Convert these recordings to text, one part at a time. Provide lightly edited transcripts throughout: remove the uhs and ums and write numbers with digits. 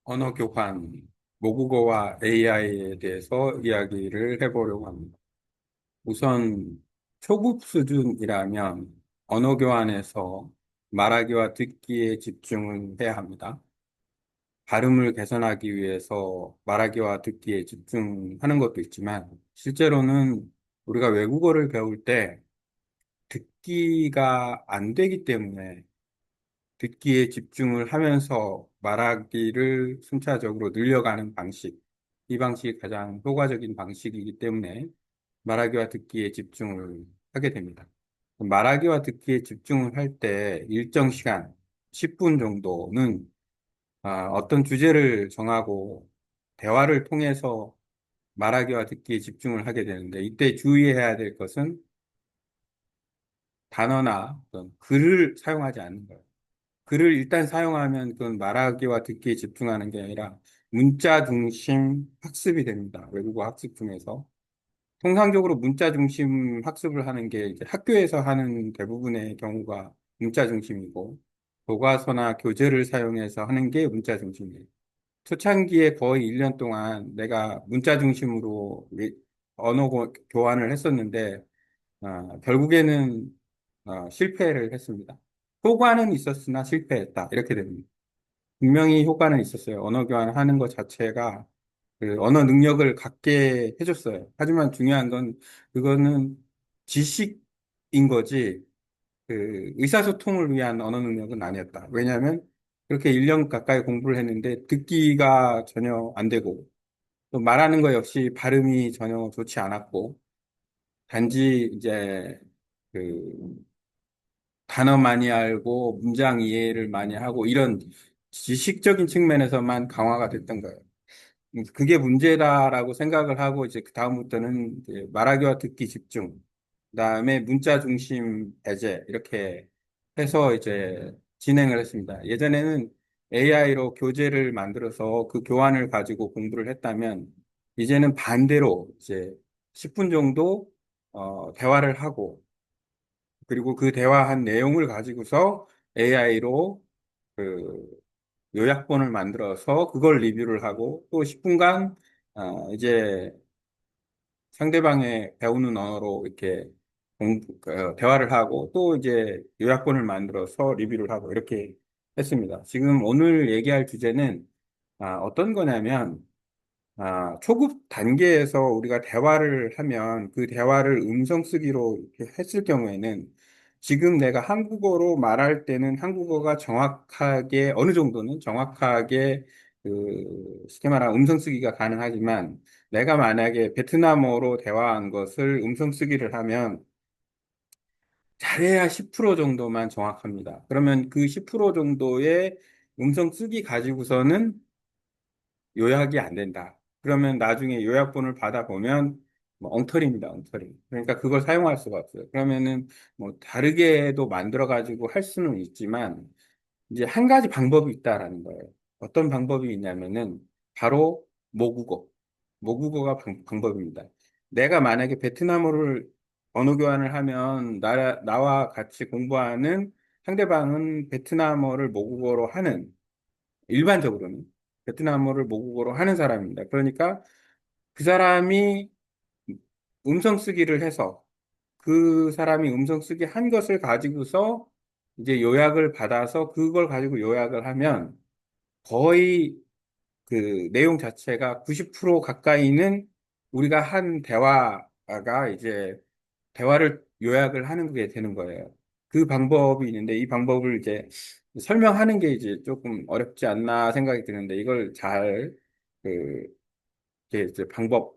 언어 교환, 모국어와 AI에 대해서 이야기를 해보려고 합니다. 우선 초급 수준이라면 언어 교환에서 말하기와 듣기에 집중을 해야 합니다. 발음을 개선하기 위해서 말하기와 듣기에 집중하는 것도 있지만 실제로는 우리가 외국어를 배울 때 듣기가 안 되기 때문에 듣기에 집중을 하면서 말하기를 순차적으로 늘려가는 방식. 이 방식이 가장 효과적인 방식이기 때문에 말하기와 듣기에 집중을 하게 됩니다. 말하기와 듣기에 집중을 할 때 일정 시간, 10분 정도는 어떤 주제를 정하고 대화를 통해서 말하기와 듣기에 집중을 하게 되는데 이때 주의해야 될 것은 단어나 어떤 글을 사용하지 않는 거예요. 글을 일단 사용하면 그건 말하기와 듣기에 집중하는 게 아니라 문자 중심 학습이 됩니다. 외국어 학습 중에서. 통상적으로 문자 중심 학습을 하는 게 이제 학교에서 하는 대부분의 경우가 문자 중심이고, 교과서나 교재를 사용해서 하는 게 문자 중심이에요. 초창기에 거의 1년 동안 내가 문자 중심으로 언어 교환을 했었는데, 결국에는 실패를 했습니다. 효과는 있었으나 실패했다. 이렇게 됩니다. 분명히 효과는 있었어요. 언어 교환하는 것 자체가 그 언어 능력을 갖게 해줬어요. 하지만 중요한 건 그거는 지식인 거지 그 의사소통을 위한 언어 능력은 아니었다. 왜냐하면 그렇게 1년 가까이 공부를 했는데 듣기가 전혀 안 되고 또 말하는 거 역시 발음이 전혀 좋지 않았고 단지 이제 그 단어 많이 알고 문장 이해를 많이 하고 이런 지식적인 측면에서만 강화가 됐던 거예요. 그게 문제다라고 생각을 하고 이제 그 다음부터는 이제 말하기와 듣기 집중, 그다음에 문자 중심 배제 이렇게 해서 이제 진행을 했습니다. 예전에는 AI로 교재를 만들어서 그 교환을 가지고 공부를 했다면 이제는 반대로 이제 10분 정도 대화를 하고 그리고 그 대화한 내용을 가지고서 AI로 그 요약본을 만들어서 그걸 리뷰를 하고 또 10분간 이제 상대방의 배우는 언어로 이렇게 대화를 하고 또 이제 요약본을 만들어서 리뷰를 하고 이렇게 했습니다. 지금 오늘 얘기할 주제는 어떤 거냐면 초급 단계에서 우리가 대화를 하면 그 대화를 음성 쓰기로 이렇게 했을 경우에는 지금 내가 한국어로 말할 때는 한국어가 정확하게 어느 정도는 정확하게 쉽게 말하면 음성 쓰기가 가능하지만 내가 만약에 베트남어로 대화한 것을 음성 쓰기를 하면 잘해야 10% 정도만 정확합니다. 그러면 그 10% 정도의 음성 쓰기 가지고서는 요약이 안 된다. 그러면 나중에 요약본을 받아보면 뭐 엉터리입니다, 엉터리. 그러니까 그걸 사용할 수가 없어요. 그러면은 뭐 다르게도 만들어가지고 할 수는 있지만 이제 한 가지 방법이 있다라는 거예요. 어떤 방법이 있냐면은 바로 모국어. 모국어가 방법입니다. 내가 만약에 베트남어를 언어 교환을 하면 나와 같이 공부하는 상대방은 베트남어를 모국어로 하는 일반적으로는 베트남어를 모국어로 하는 사람입니다. 그러니까 그 사람이 음성 쓰기를 해서 그 사람이 음성 쓰기 한 것을 가지고서 이제 요약을 받아서 그걸 가지고 요약을 하면 거의 그 내용 자체가 90% 가까이는 우리가 한 대화가 이제 대화를 요약을 하는 게 되는 거예요. 그 방법이 있는데 이 방법을 이제 설명하는 게 이제 조금 어렵지 않나 생각이 드는데 이걸 잘 그, 이제 방법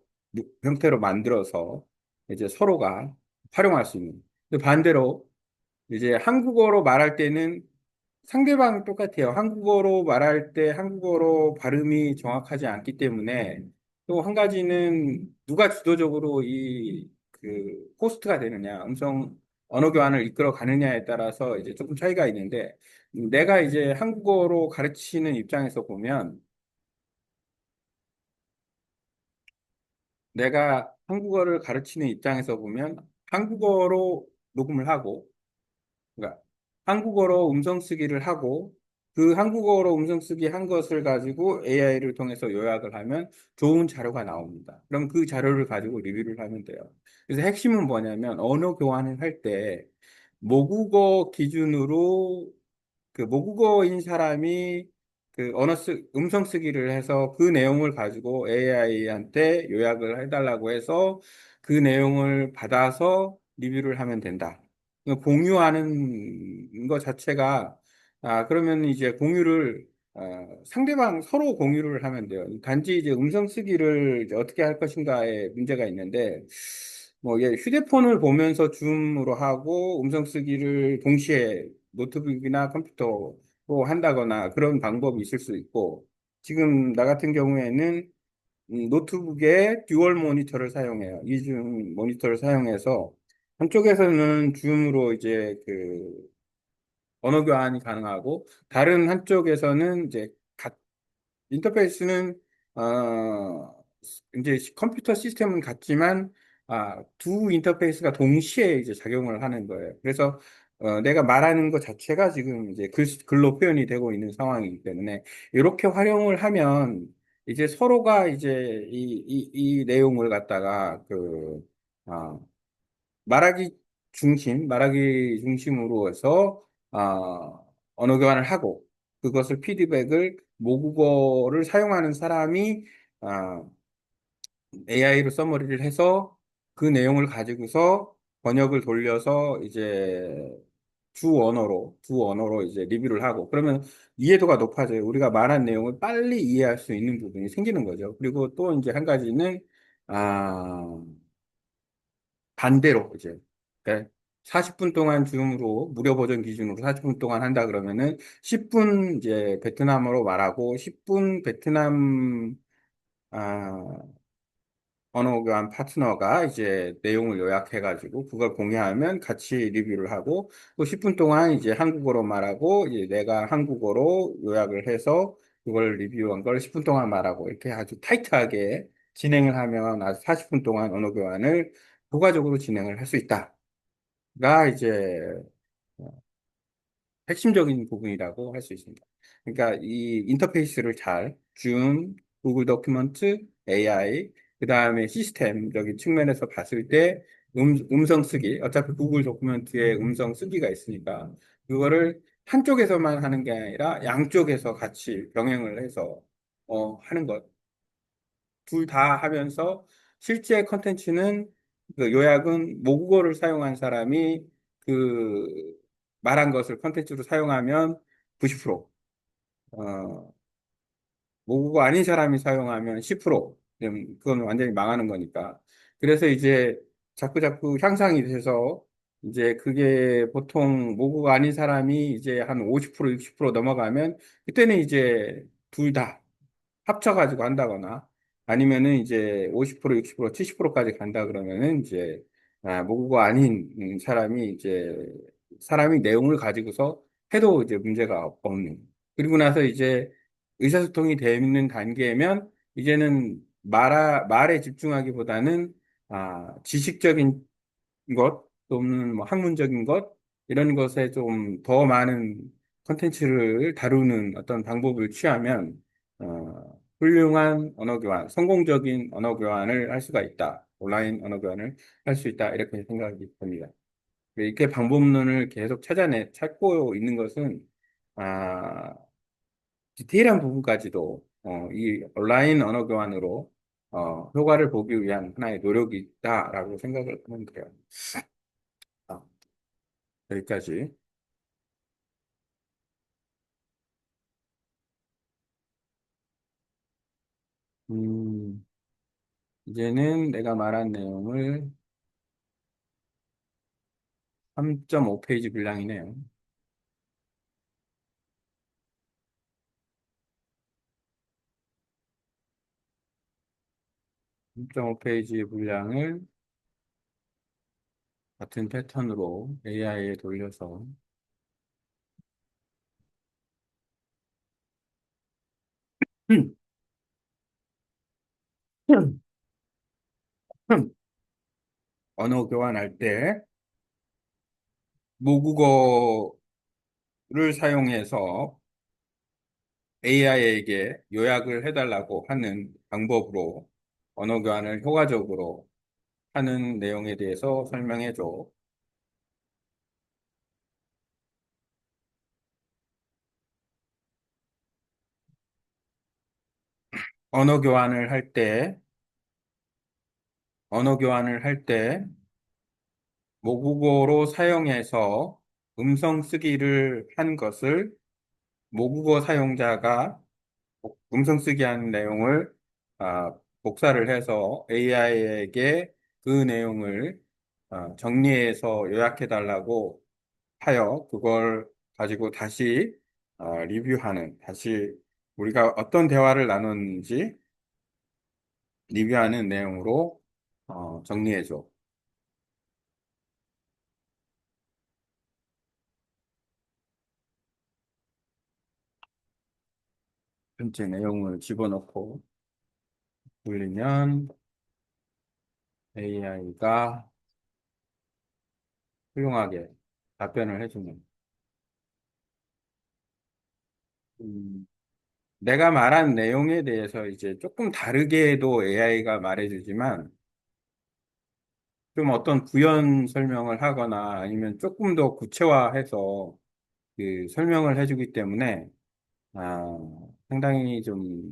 형태로 만들어서 이제 서로가 활용할 수 있는. 근데 반대로 이제 한국어로 말할 때는 상대방이 똑같아요. 한국어로 말할 때 한국어로 발음이 정확하지 않기 때문에 또 한 가지는 누가 주도적으로 호스트가 되느냐, 음성 언어 교환을 이끌어 가느냐에 따라서 이제 조금 차이가 있는데 내가 이제 한국어로 가르치는 입장에서 보면 내가 한국어를 가르치는 입장에서 보면 한국어로 녹음을 하고 그러니까 한국어로 음성 쓰기를 하고 그 한국어로 음성 쓰기 한 것을 가지고 AI를 통해서 요약을 하면 좋은 자료가 나옵니다. 그럼 그 자료를 가지고 리뷰를 하면 돼요. 그래서 핵심은 뭐냐면 언어 교환을 할 때 모국어 기준으로 그 모국어인 사람이 그 음성 쓰기를 해서 그 내용을 가지고 AI한테 요약을 해달라고 해서 그 내용을 받아서 리뷰를 하면 된다. 그러니까 공유하는 것 자체가 그러면 이제 공유를 상대방 서로 공유를 하면 돼요. 단지 이제 음성 쓰기를 이제 어떻게 할 것인가에 문제가 있는데 뭐 휴대폰을 보면서 줌으로 하고 음성 쓰기를 동시에 노트북이나 컴퓨터로 한다거나 그런 방법이 있을 수 있고, 지금 나 같은 경우에는 노트북에 듀얼 모니터를 사용해요. 이중 모니터를 사용해서 한쪽에서는 줌으로 이제 그 언어 교환이 가능하고, 다른 한쪽에서는 이제 인터페이스는 이제 컴퓨터 시스템은 같지만 두 인터페이스가 동시에 이제 작용을 하는 거예요. 그래서 내가 말하는 것 자체가 지금 이제 글로 표현이 되고 있는 상황이기 때문에 이렇게 활용을 하면 이제 서로가 이제 이 내용을 갖다가 아, 말하기 중심으로 해서 언어 교환을 하고, 그것을 피드백을 모국어를 사용하는 사람이 아, AI로 서머리를 해서 그 내용을 가지고서 번역을 돌려서 이제 주 언어로 이제 리뷰를 하고, 그러면 이해도가 높아져요. 우리가 말한 내용을 빨리 이해할 수 있는 부분이 생기는 거죠. 그리고 또 이제 한 가지는 아, 반대로 이제 그러니까 40분 동안 줌으로 무료 버전 기준으로 40분 동안 한다 그러면은 10분 이제 베트남어로 말하고 10분 베트남 아, 언어 교환 파트너가 이제 내용을 요약해가지고 그걸 공유하면 같이 리뷰를 하고, 또 10분 동안 이제 한국어로 말하고 이제 내가 한국어로 요약을 해서 그걸 리뷰한 걸 10분 동안 말하고, 이렇게 아주 타이트하게 진행을 하면 아주 40분 동안 언어 교환을 효과적으로 진행을 할 수 있다가 이제 핵심적인 부분이라고 할 수 있습니다. 그러니까 이 인터페이스를 줌, 구글 도큐먼트, AI, 그 다음에 시스템적인 측면에서 봤을 때 음성 쓰기, 어차피 구글 도큐먼트에 음성 쓰기가 있으니까 그거를 한쪽에서만 하는 게 아니라 양쪽에서 같이 병행을 해서 하는 것. 둘 다 하면서 실제 컨텐츠는 그 요약은 모국어를 사용한 사람이 그 말한 것을 컨텐츠로 사용하면 90%, 어, 모국어 아닌 사람이 사용하면 10%, 그건 완전히 망하는 거니까. 그래서 이제 자꾸 향상이 돼서 이제 그게 보통 모국어 아닌 사람이 이제 한 50%, 60% 넘어가면 그때는 이제 둘다 합쳐가지고 한다거나 아니면은 이제 50%, 60%, 70%까지 간다 그러면은 이제 모국어 아닌 사람이 내용을 가지고서 해도 이제 문제가 없는. 그리고 나서 이제 의사소통이 되는 단계면 이제는 말에 집중하기보다는 지식적인 것 또는 뭐 학문적인 것 이런 것에 좀 더 많은 컨텐츠를 다루는 어떤 방법을 취하면 훌륭한 언어 교환, 성공적인 언어 교환을 할 수가 있다. 온라인 언어 교환을 할 수 있다. 이렇게 생각이 듭니다. 이렇게 방법론을 계속 찾고 있는 것은 아, 디테일한 부분까지도 이 온라인 언어 교환으로 효과를 보기 위한 하나의 노력이 있다라고 생각을 하면 돼요. 아, 여기까지. 음, 이제는 내가 말한 내용을 3.5페이지 분량이네요. 3.5페이지 분량을 같은 패턴으로 AI에 돌려서 언어 교환할 때 모국어를 사용해서 AI에게 요약을 해달라고 하는 방법으로 언어 교환을 효과적으로 하는 내용에 대해서 설명해 줘. 언어 교환을 할 때, 언어 교환을 할 때 모국어로 사용해서 음성 쓰기를 한 것을 모국어 사용자가 음성 쓰기 한 내용을 복사를 해서 AI에게 그 내용을 정리해서 요약해 달라고 하여 그걸 가지고 다시 리뷰하는, 다시 우리가 어떤 대화를 나눴는지 리뷰하는 내용으로 정리해 줘. 전체 내용을 집어넣고 돌리면 AI가 훌륭하게 답변을 해주는. 음, 내가 말한 내용에 대해서 이제 조금 다르게도 AI가 말해주지만 좀 어떤 부연 설명을 하거나 아니면 조금 더 구체화해서 그 설명을 해주기 때문에 아, 상당히 좀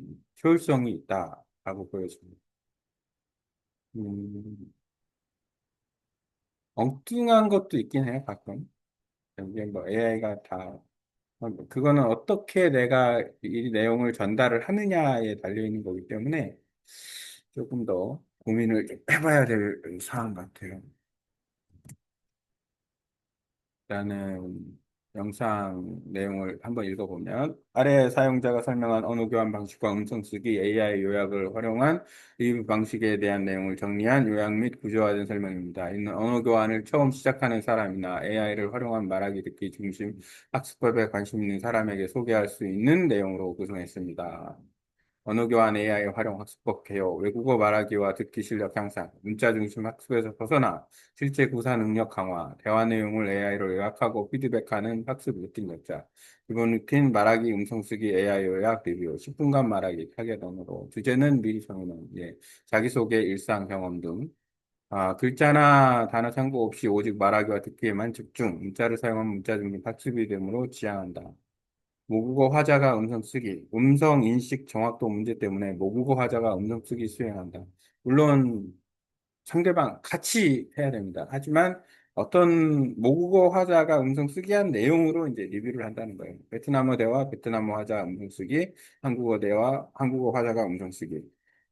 효율성이 있다라고 보여집니다. 음, 엉뚱한 것도 있긴 해요, 가끔. 이게 뭐 AI가 다 그거는 어떻게 내가 이 내용을 전달을 하느냐에 달려 있는 거기 때문에 조금 더 고민을 좀 해봐야 될 사안 같아요. 일단은 영상 내용을 한번 읽어보면 아래 사용자가 설명한 언어 교환 방식과 음성 쓰기 AI 요약을 활용한 리뷰 방식에 대한 내용을 정리한 요약 및 구조화된 설명입니다. 이는 언어 교환을 처음 시작하는 사람이나 AI를 활용한 말하기 듣기 중심 학습법에 관심 있는 사람에게 소개할 수 있는 내용으로 구성했습니다. 언어 교환 AI 활용 학습법 개요, 외국어 말하기와 듣기 실력 향상, 문자 중심 학습에서 벗어나 실제 구사 능력 강화, 대화 내용을 AI로 요약하고 피드백하는 학습 루틴 역자, 기본 루틴 말하기 음성 쓰기 AI 요약 리뷰, 10분간 말하기 타겟 언어로, 주제는 미리 정해놓은, 예, 자기소개, 일상 경험 등, 글자나 단어 참고 없이 오직 말하기와 듣기에만 집중, 문자를 사용한 문자 중심 학습이 되므로 지향한다. 모국어 화자가 음성 쓰기, 음성 인식 정확도 문제 때문에 모국어 화자가 음성 쓰기 수행한다. 물론 상대방 같이 해야 됩니다. 하지만 어떤 모국어 화자가 음성 쓰기 한 내용으로 이제 리뷰를 한다는 거예요. 베트남어 대화, 베트남어 화자 음성 쓰기, 한국어 대화, 한국어 화자가 음성 쓰기.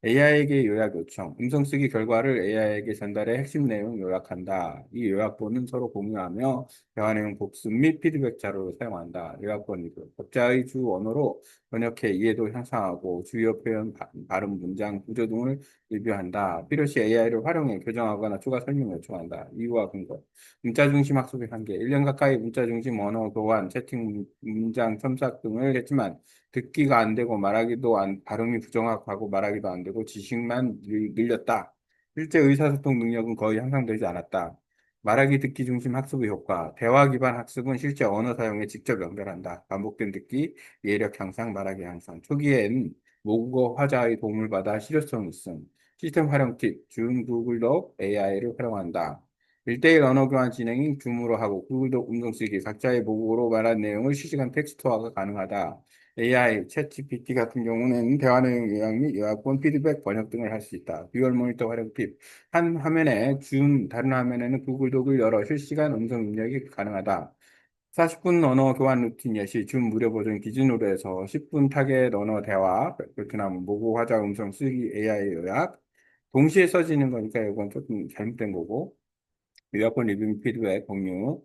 AI에게 요약 요청, 음성 쓰기 결과를 AI에게 전달해 핵심 내용 요약한다. 이 요약본은 서로 공유하며 대화 내용 복습 및 피드백 자료로 사용한다. 요약본 리뷰. 각자의 주 언어로 번역해 이해도 향상하고 주요 표현, 발음, 문장, 구조 등을 리뷰한다. 필요시 AI를 활용해 교정하거나 추가 설명 요청한다. 이유와 근거. 문자 중심 학습의 한계. 1년 가까이 문자 중심 언어 교환, 채팅, 문장 첨삭 등을 했지만 듣기가 안 되고 말하기도 발음이 부정확하고 말하기도 안 되고 지식만 늘렸다. 실제 의사소통 능력은 거의 향상되지 않았다. 말하기 듣기 중심 학습의 효과. 대화 기반 학습은 실제 언어 사용에 직접 연결한다. 반복된 듣기, 이해력 향상, 말하기 향상. 초기엔 모국어 화자의 도움을 받아 실효성 있음. 시스템 활용 팁, 줌, 구글 도 AI를 활용한다. 1대1 언어 교환 진행이 줌으로 하고 구글 도 음성 쓰기, 각자의 모국어로 말한 내용을 실시간 텍스트화가 가능하다. AI, 챗GPT 같은 경우는 대화 내용 요약 및 요약본, 피드백, 번역 등을 할 수 있다. 듀얼 모니터 활용 팁, 한 화면에 줌, 다른 화면에는 구글 독을 열어 실시간 음성 입력이 가능하다. 40분 언어 교환 루틴 예시 줌 무료 버전 기준으로 해서 10분 타겟 언어 대화, 베트남 모국 화자 음성 쓰기 AI 요약, 동시에 써지는 거니까 이건 조금 잘못된 거고, 요약본 리뷰 및 피드백 공유,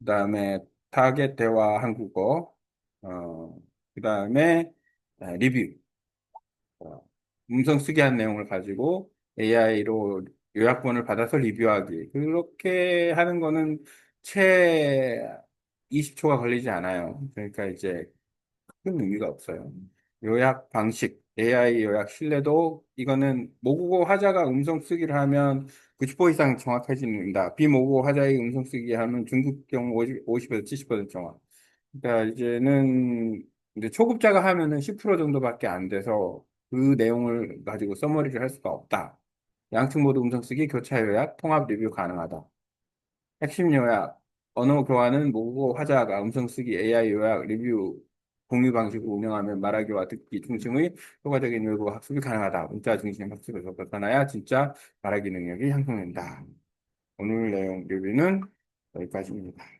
그다음에 타겟 대화 한국어, 어, 그다음에 리뷰, 어, 음성 쓰기 한 내용을 가지고 AI로 요약본을 받아서 리뷰하기. 그렇게 하는 거는 채 20초가 걸리지 않아요. 그러니까 이제 큰 의미가 없어요. 요약 방식, AI 요약 신뢰도, 이거는 모국어 화자가 음성 쓰기를 하면 90% 이상 정확해진다. 비모국어 화자의 음성 쓰기 하면 중국 경우 50에서 70% 정확. 그러니까 이제는 근데 초급자가 하면은 10% 정도밖에 안 돼서 그 내용을 가지고 써머리를 할 수가 없다. 양측 모두 음성 쓰기, 교차 요약, 통합 리뷰 가능하다. 핵심 요약, 언어 교환은 모국어 화자가 음성 쓰기, AI 요약, 리뷰, 공유 방식을 운영하면 말하기와 듣기 중심의 효과적인 외국어 학습이 가능하다. 문자 중심 학습을 접근하야 진짜 말하기 능력이 향상된다. 오늘 내용 리뷰는 여기까지입니다.